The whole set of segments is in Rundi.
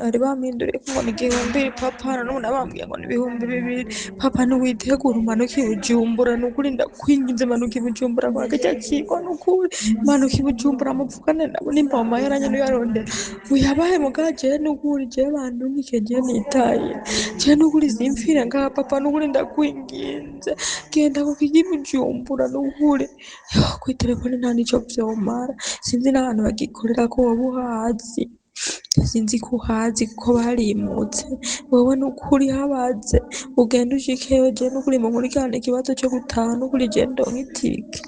bari bampinduriye ko ngo ni igihumbi papa none bambwiye ngo ni ibihumbi bibiri papa ntiwitegura umanuka i Bujumbura ni ukuri ndakwinginze manuka i Bujumbura kwa kirya kigo ni ukuri manuka i Bujumbura muvugane nabo nimba mama yaranye n'uyarondera uyabahe muga jewe ni ukuri jewe bandungike jewe nitaye jewe ni ukuri simfire ngaha papa ni ukuri ndakwinginze genda kukiga i Bujumbura ni ukuri kuri telefone nta nico vyomara sinzi n'abantu bagikorera ko woba uhazi sinzi ko uhazi ko barimutse wowe n'ukuri habaze ugenda ushikeyo je n'ukuri mu nkurikirane ikibazo co gutaha n'ukuri je ndonka itike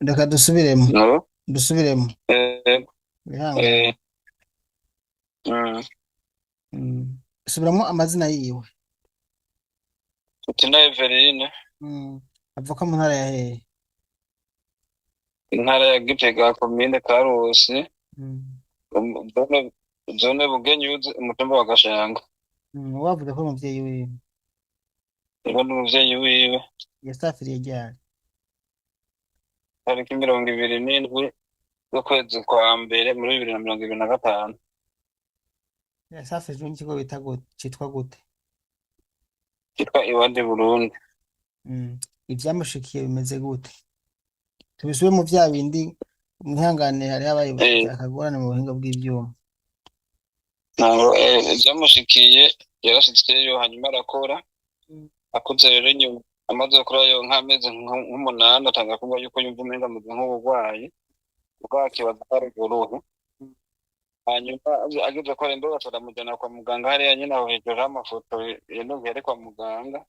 reka dusubiremo Nabo dusubiremo eh wihangane mm subiramo amazina yiwe Tina Everine avuka mu ntara ya hehe intara ya Gitega komine Karusi zone Bugenyuzi umutumba wa Gashanga wavuze ko umuvyeyi wiwe ego n'umuvyeyi wiwe yasafiriye ryari tariki 27 z'ukwezi kwa mbere muri 2025 yasafirijwe n'ikigo bita citwa gute kitwa Iwandi Burundi ivyamushikiye bimeze gute tubisube mu vya bindi mwihangane hari habaye akagorane mu buhinga bw'ivyuma ntabwo byamushikiye yarashitseyo hanyuma arakora akuze rero nyuma amaze gukora nk'amezi nk'umunani atanga kuvuga yuko yumva umenga ameze nk'uburwayi bwakibaza ari uruhu hanyuma ageze ko rendo baramujyana kwa muganga hariya nyine aho hejuru amafoto yenduye ari kwa muganga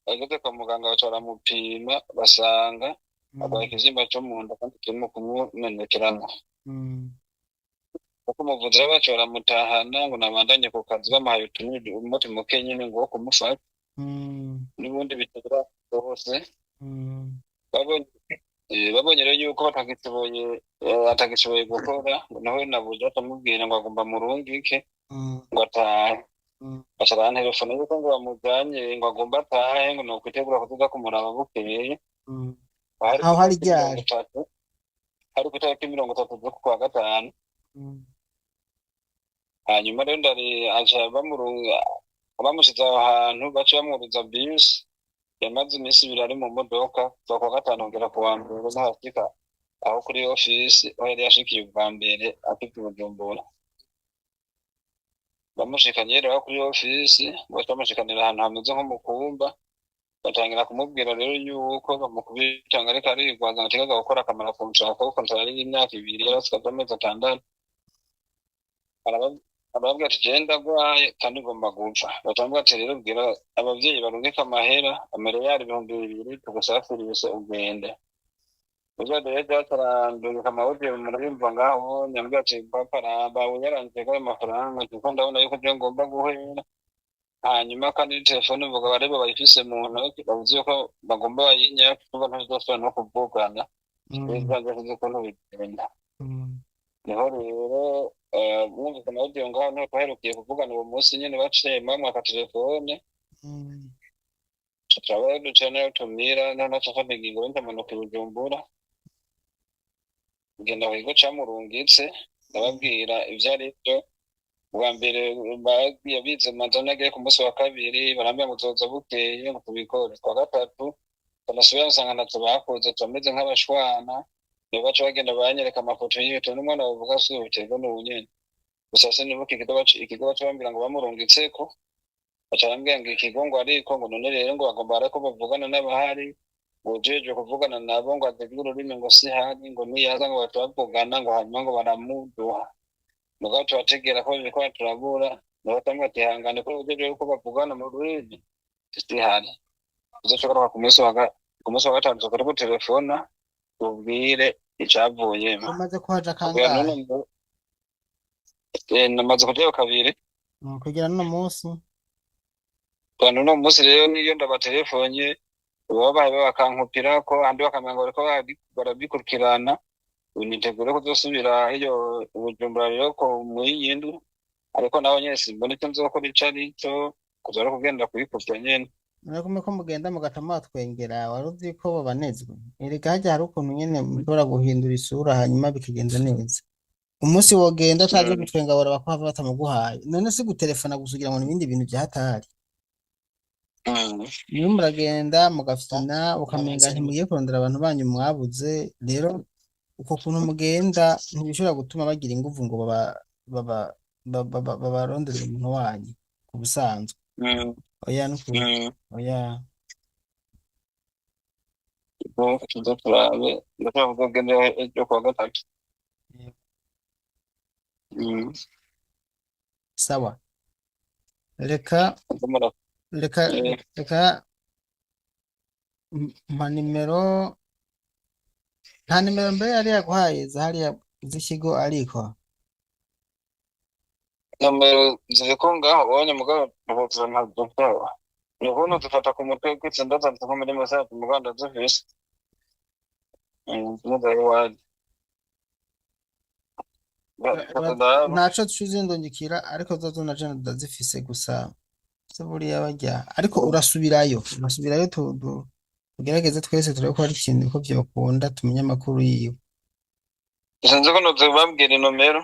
ageze kwa muganga baramupima basanga arwaye ikibyimba cyo mu nda kandi kirimo kumumenekerana kuko umuvuzi bacu baramutahana ngo nabandanye ku kazi bamuhaye utunini umuti muke nyine ngo wo kumufata n'ubundi bitagera hose babonye rero yuko atagishoboye gukora ngo nawe nabuze atamubwira ngo agomba murungike ngo atahe bashara telefone yuko ngo bamujanye ngo agomba atahe ngo nokwitegura kuza kumuraba bukeye aho hari ryari hari ku itariki 30 zo kwa gatanu hanyuma rero ndari aje bamushize aho hantu baca bamuruza bisi yamaze iminsi ibiri ari mu modoka zo kwa gatanu kugera ku wa mbere ntashika aho kuri office aho yari yashikiye ubwa mbere afite Bujumbura bamushikanye rero kuri office bamushikanira ahantu hameze nko mu kumba batangira kumubwira rero yuko bamukubita ngo ariko arigwaza ngo gukora akamaro kumushaka kuko ntari y'imyaka 2 yarasikaza amezi 6 arababwira ati genda gwaye kandi ngomba gupfa batambwa ati rero bwira abavyeyi barungika amahera amereyari 200 tugusafirisa ugende uza rero datarandurika amahoteli murabimva ngaho nyambwira ati papa raba uyaranze ko amafaranga kuko ndabona yuko byo ngomba guhera hanyuma kandi telefone mvuga barebe bayifise mu ntoki bavuze ko bagomba bayinya kuko ntazosubira no kuvugana bizaje kuko bigenda niho rero mwumvise amahoteli ngaho ntabwo baherukiye kuvugana uwo munsi nyine baciye mamwaka telefone turabaye ducana tumira ntaco ingingo y'amanuka i Bujumbura ngenda wigo camurungitse ndababwira ivyo ari byo bwa mbere yabize manzana agiye ku munsi wa kabiri barambye muzoza bukeye ngo tubikore kwa gatatu banasubira nsanga natwe bakoze tumeze nk'abashwana niyo baca bagenda banyereka amafoto y'ibintu n'umwana bavuga subiterwa n'ubunyene gusa se nibuka ikigo baca bambwira ngo bamurungitseko baca bambwira ngo ikigo ngo ariko ngo none rero ngo bagomba ariko bavugana n'abahari ujeje kuvugana nabo ngo ategura ururimi ngo si hari ngo niyaza ngo batavugana ngo hanyuma ngo baramuduha mugato tubategera ko biko turabura n'abatamwe atihangane ko ujeje uko bavugana mu rurimi si hari uzoshobora ku munsi wa gatanu zo kuri telefone ubwire icavuye umaze kuhaja kangahe namaze kujyayo kabiri kugira no munsi kandi no munsi rero niyo ndabatelefone babaye bakankupira ko andi bakamanga ko barabikurikirana unitegura ko dosubira iyo Bujumbura rero ko muyindu ariko naho nyene simbone cyo nzokora icarico kuzara kugenda kubikuvya nyene murakume ko mugenda mugatama twengera waruzi ko babanezwe erega hajya hari ukuntu nyene mushobora guhindura isura hanyuma bikigenda neza umunsi wogenda ataje gutwenga bora bakwava batamuguhaye none si gutelefona gusugira ngo ibindi bintu byahatari niyo muragenda mugafitana ukamenga ntimugiye kurondera abantu banyu mwabuze rero uko kuntu mugenda ntibishobora gutuma bagira inguvu ngo babarondere umuntu wanyu ku busanzwe oya nukuri oya turabe ndashaka kugenda ejo kuwa gatatu sawa reka mpa nimero nta nimero mbere yari yaguhaye zahariya z'ikigo ariko nomero ziriko ngaho ubonye mugabo ubuzima ntabwo bwaba ni ukuntu dufata ku mutwe kwitsa ndazanditse nko muri mesaje muganda zifise mudaye wadi ntaco tuzindungikira ariko zozo na jana ndazifise gusa se buriya bajya ariko urasubirayo tugerageze twese turebe ko hari ikintu ko vyokunda tumenye amakuru yiwe sinzi ko nozobabwira inomero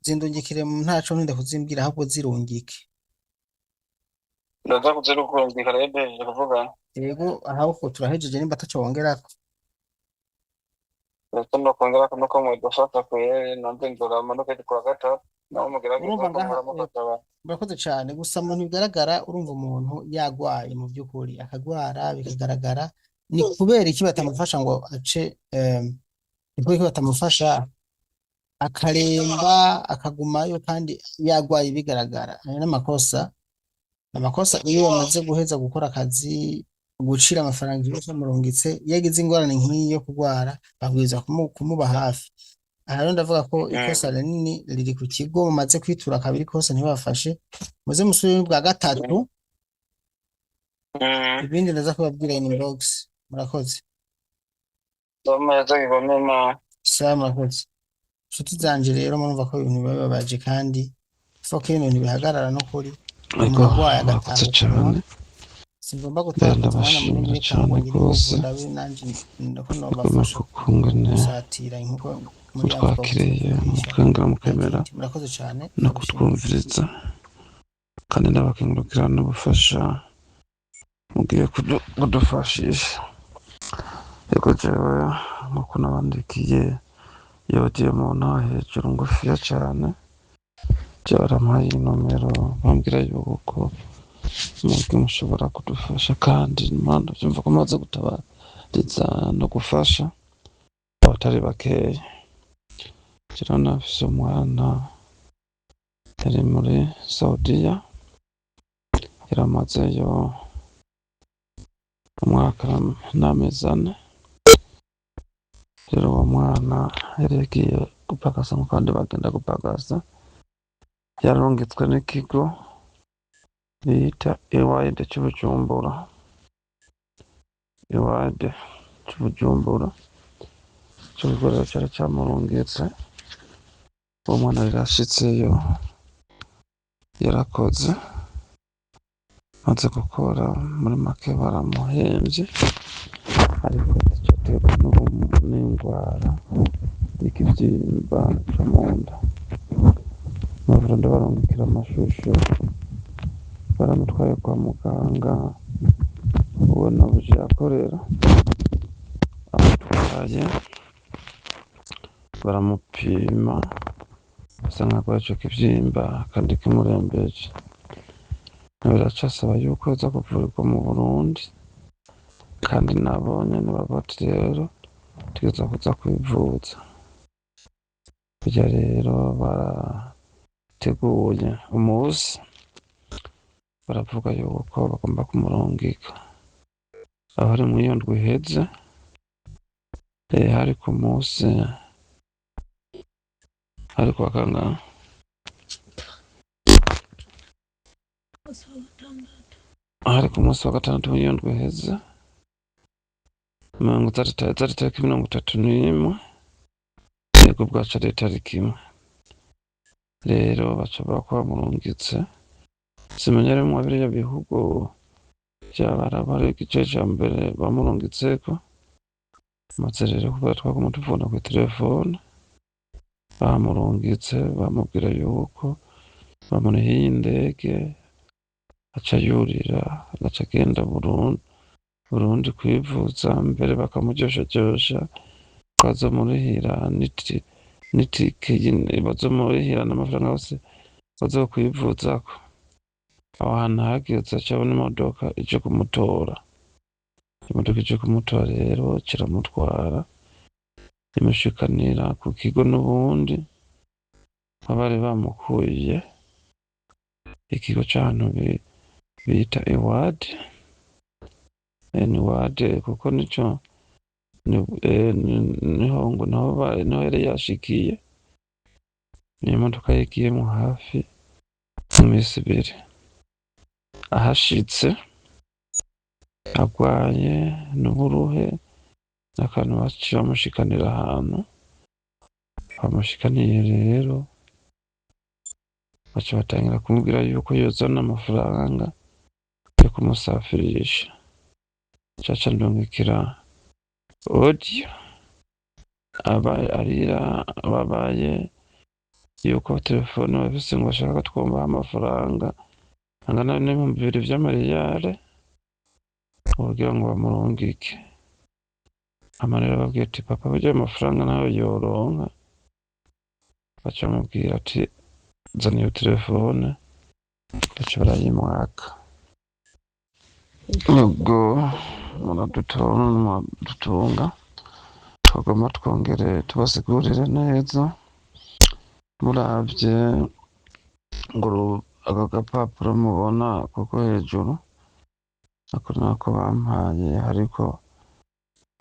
zindungikire ntaco ninde kuzimbwira ahubwo zirungike ndaza kuzirungika rero ndeje kuvuga yego ahubwo turahejeje nimba ataco wongerako no kongera nuko mudufata kuye nande nzora manuka kwa gatatu naho mugerageza ko murakoze cyane gusa mu bigaragara urumva umuntu yagwaye mu by'ukuri akagwara bikagaragara ni kubera iki batamufasha ngo ace ni batamufasha akaremba akagumayo kandi yagwaye bigaragara n'amakosa iyo bamaze guheza gukora akazi gucira amafaranga yose murungitse yagize ingorane nk'iyo kugwara babwiza kumuba hafi aha rero ndavuga ko ikosa rinini riri ku kigo mumaze kwitura kabiri kose ntibafashe muze musubire bwa gatatu ibindi ndaza kubabwira inbox murakoze murakoze nshuti zanje rero murumva ko ibintu bibabaje kandi foko ibintu bihagarara no kuri umurwayi agataha singomba gutanga umwana munini cyangwa rwose ndabafasha gusatira inkuko twakiriye mukanga mukemera murakoze cyane no kutwumviriza kandi n'abakengurukira n'ubufasha mugiye kudufashisha yego jewe nkuko nabandikiye yagiye mu ntara hejuru ngufiya cyane byarampaye inomero bambwira yuko mubwe mushobora kudufasha kandi impande byumva ko maze gutabariza no gufasha abatari bakeya kira nafise umwana yari muri Saudiya yaramazeyo umwaka n'amezi 4 rero uwo mwana yari yagiye gupagasa mu kandi bagenda gupagasa yarungitswe n'ikigo bita Ewide cy'Ubujumbura cy'ubugorero cyari cyamurungitse uwo mwana yarashitseyo yarakoze maze gukora muri make baramuhembye ariko cyaterwa n'indwara y'ikibyimba cyo mu nda bavura barungikira amashusho baramutwaye kwa muganga ubona buje akorera amutwaye baramupima usanga kwacu kibyimba kandi kimurembeje biracasaba yuko aza kuvurirwa mu Burundi kandi nabonye n'abagati rero tugeza kuza kwivuza kujya rero barateguye umunsi baravuga yuko bagomba kumurungika aho ari mu yondwi iheze hari ku munsi ariko akanga hari ku munsi wa gatandatu mu yondwi iheze tariki 31 yego bwaca ari tariki imwe rero baca bakwa murungitse simenya rero mu biriya bihugu by'abarabara igice cya mbere bamurungitseko maze rero kubera twaguma tuvuna ku telefone bamurungitse bamubwira yuko bamurihiye indege aca yurira agaca agenda Burundi kwivuza, mbere bakamuryosharyosha ko azomurihira n'itike bazomurihira n'amafaranga yose bazokwivuzako. Aho hantu hageze aca abona imodoka ije kumutora. Imodoka ije kumutora rero kiramutwara imushikanira ku kigo n'ubundi aho bari bamukuye, ikigo c'ahantu bita EWAD kuko nico niho yari yashikiye. Niyo modoka yigiyemwo hafi imisi 2. Ahashitse agwaye n'uburuhe n'akantu baciye bamushikanira ahantu. Bamushikaniye rero baca batangira kumubwira yuko yozana amafaranga yo kumusafirisha. Caca ndungikira audio ababaye yuko telefone bafise ngo bashaka twumva amafaranga angana n'ibihumbi 2 vy'amariyare kugira ngo bamurungike. Amarira babwiye ati papa burya amafaranga nayo yoronka. Baca bamubwira ati zana iyo telefone, baca barayimwaka. Ubwo muradutunga twagomba twongere tubasigurire neza. Muravye ngo aka gapapuro mubona kuko hejuru ako nako bampaye, ariko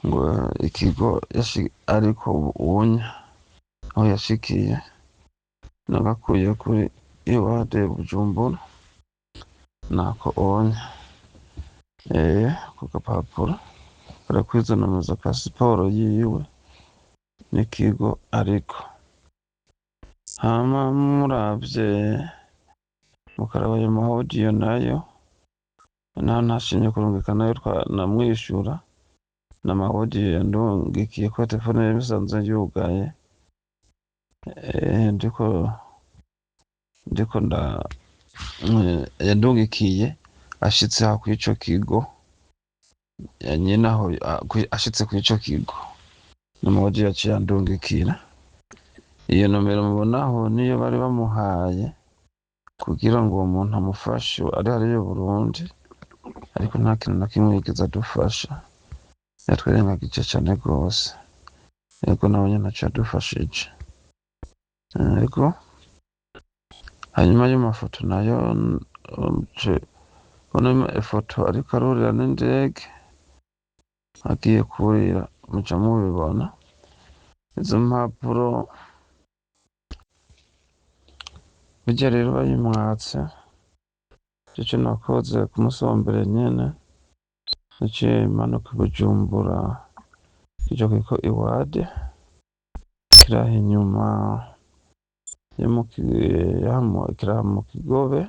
ngo ikigo ariko ubunya aho yashikiye nagakuye kuri EWAD Bujumbura nako onya ku gapapuro barakwizanamiza pasiporo yiwe n'ikigo ariko. Hama muravye mukaraba ayo mahodiyo nayo ntashimye kurungika nayo namwishura n'amahodiyo yandungikiye ko telefone yari isanzwe yugaye. ndiko yandungikiye ashitse aho kw'ico kigo nyene aho ashitse kw'ico kigo n'amahodiyo yaciye yandungikira. Iyo nomero mubonaho niyo bari bamuhaye kugira ngo uwo muntu amufashe ari hariya Burundi, ariko nta kintu na kimwe yigeze adufasha. Yatwirengagije cane gose. Yego nawe nyene aciye adufashije. Yego hanyuma y'amafoto nayo ubona ifoto ariko arurira n'indege agiye kurira, muca mubibona. Izo mpapuro burya rero bayimwatse. Ico nakoze ku musi wa mbere nyene naciye manuka i Bujumbura kija kwiko EWAD kiraha inyuma kiraha mu Kigobe,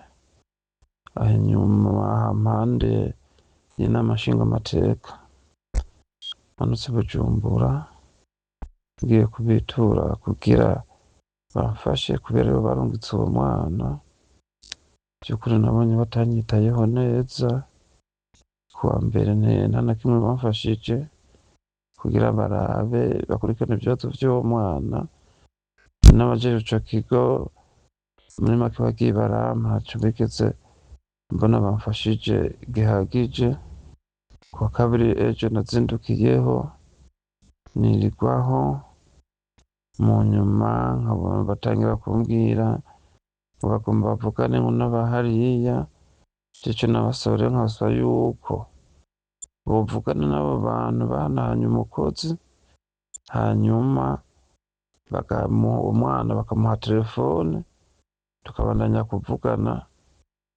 aho inyuma hampande y'inama nshingamateka. Manutse Bujumbura ngiye kubitura kugira bamfashe kubera bo barungitse uwo mwana. By'ukuri nabonye batanyitayeho neza. Kuwa mbere nta na kimwe bamfashije kugira barabe bakurikirane ibibazo vy'uwo mwana. N'abajejwe ico kigo muri make bagiye barampa ntaco bigeze mbona bamfashije gihagije. Kuwa kabiri ejo nazindukiyeho nirirwaho, mu nyuma nkabona batangira kumbwira ngo bagomba bavugane ngo n'abahariya. Ico nabasaba rero nkabasaba yuko bovugana n'abo bantu bahanahanye umukozi, hanyuma umwana bakamuha telefone tukabandanya kuvugana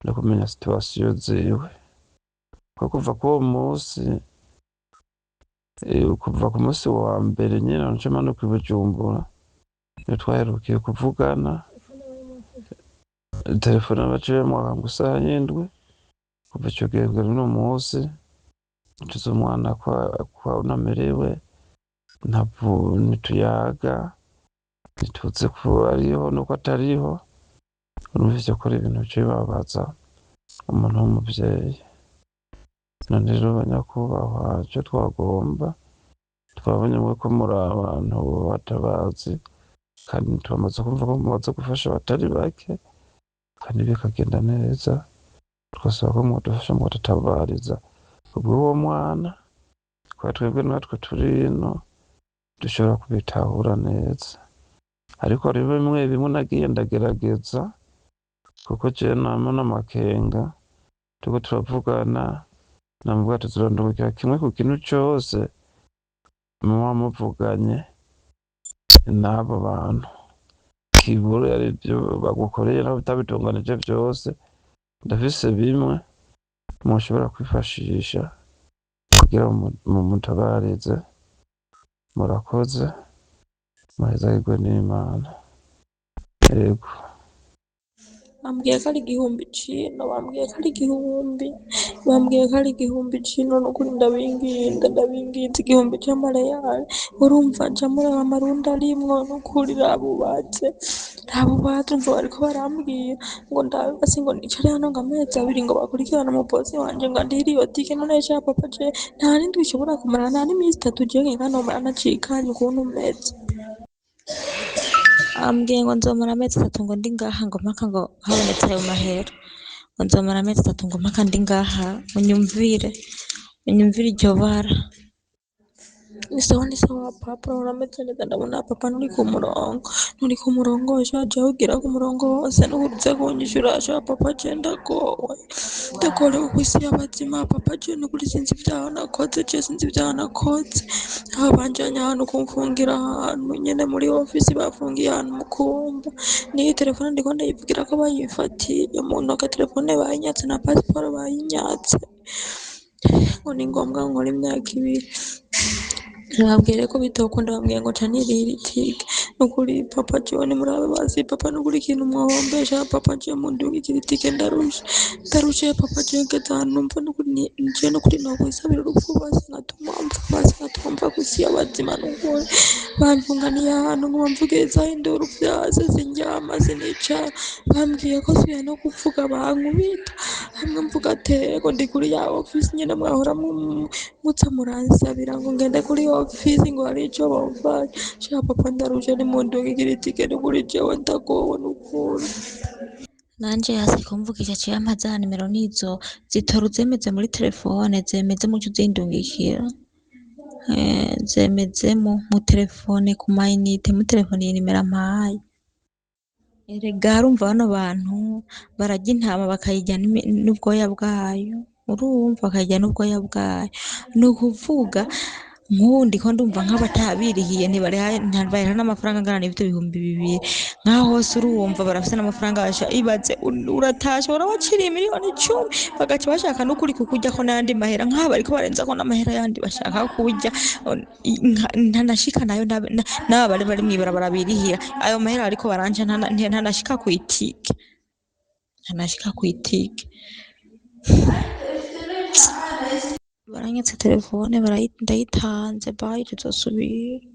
no kumenya situwasiyo ziwe. Ko kuva ku musi wa mbere nyene naca manuka i Bujumbura niyo twaherukiye kuvugana. Telefone baciye bamwaka ngo isaha y'indwi. Kuva ico gihe kugera uno musi ncuze umwana kwa unamerewe ntituyaga. ntituzi ko ariho nuko atariho, urumvise ko ari ibintu bibabaza umuntu w'umuvyeyi. None rero banyakubahwa, ico twagomba, twabonye ko muri abantu batabazi, kandi turamaze kumva ko mumaze gufasha abatari bake, kandi bikagenda neza. Twasaba ko mwodufasha mukadutabariza kubw'uwo mwana, kubera twebwe natwe turi ino dushobora kubitahura neza. Ariko rero bimwe bimwe nagiye ndagerageza, kuko jewe nama n'amakenga, turiko turavugana namubwira tuzirondorokera kimwe ku kintu cose muba muvuganye n'abo bantu, kibure ari vyo bagukoreye naho bitabitunganije vyose, ndafise bimwe mushobora kwifashisha kugira mutabarize. Murakoze, muhezagirwe n'Imana. Yego. bambwiye ko ari igihumbi cino, bambwiye ko ari igihumbi, bambwiye ko ari igihumbi cino, nukuri ndabinginze igihumbi c'amareyali. Urumva nja muraba amarundi arimwo, nukuri rabubatse umva bariko barambwira ngo ndabe basi ngo nicare hano ngo amezi abiri ngo bakurikirane umuposi wanje ngo andihire iyo tike. None sha papa je nta n'indwi ishobora kumara, nta n'imisi itatu je nkenga nomara nacikanye ukuntu meze. Ambwiye ngo nzomara amezi 3 ngo ndi ngaha, ngo mpaka ngo habonetse ayo mahera, ngo nzomara amezi 3 ngo mpaka ndi ngaha. unyumvire iryo bara. Ni sawa papa, urameze neza? Ndabona papa nturi ku murongo shaje ugira ku murongo wose nubuze kunyishura sha papa je ndagorewe kwisi y'abazima papa je nukuri sinzi ibyaho nakoze, aho banjanye ahantu kumfungira ahantu nyene muri ofisi, bafungiye ahantu mukumba. Niyo telefone ndiko ndayivugira ko bayifatiye mu ntoke, telefone bayinyatse na passport bayinyatse, ngo ni ngombwa nkora imyaka 2. Nababwire ko bitokunda, bambwiye ngo canirira itike. Nukuri papa jewe murabe bazi papa, nukuri ikintu mwohombesha papa jewe mundungikira itike, ndarushe papa jewe ngeza numva nukuri nje nukuri nokwisabira urupfu basi nkatumva kwisi y'abazima. Nukuri bamfunganiye ahantu ngo bamvugiriza induru vyase, sindyama sinicara. Bambwiye ko subiye no kuvuga bankubita, hamwe mvuga atego ndi kuri ya ofisi nyene mwahora muza muransabira ngo ngende kuri ofisi ngo hari ico bamfasha. Sha papa ndarushe nimundungikira itike, nukuri jewe ndagowe nukuri. Nanje hasi kumvugisha ciye amaza nimero nizo zitora uzemeze muri telefone, zemeze mu cyo zindungikira, zemeze mu telefone ku mayinite, mu telefone y'inimero ampaye. Erega urumva bano bantu barajya intama bakayijya n'ubwoya bwayo, urumva bakajya n'ubwoya bwayo. Ni ukuvuga nk'undi ko ndumva nk'abatabirihiye ntibarera n'amafaranga angana n'ibyo 2,000 nk'aho hose urumva barafite n'amafaranga ibaze uratasha urabaciriye miliyoni 10 bagaca bashaka n'ukuri kukujyako n'andi mahera, nk'aba ariko barenza ko n'amahera yandi bashaka kujya ntanashika nayo n'aba bari mwibara barabirihira ayo mahera ariko baranje ntanashika ku itike, baranyetse telefone ndayitanze bayi tuzosubira.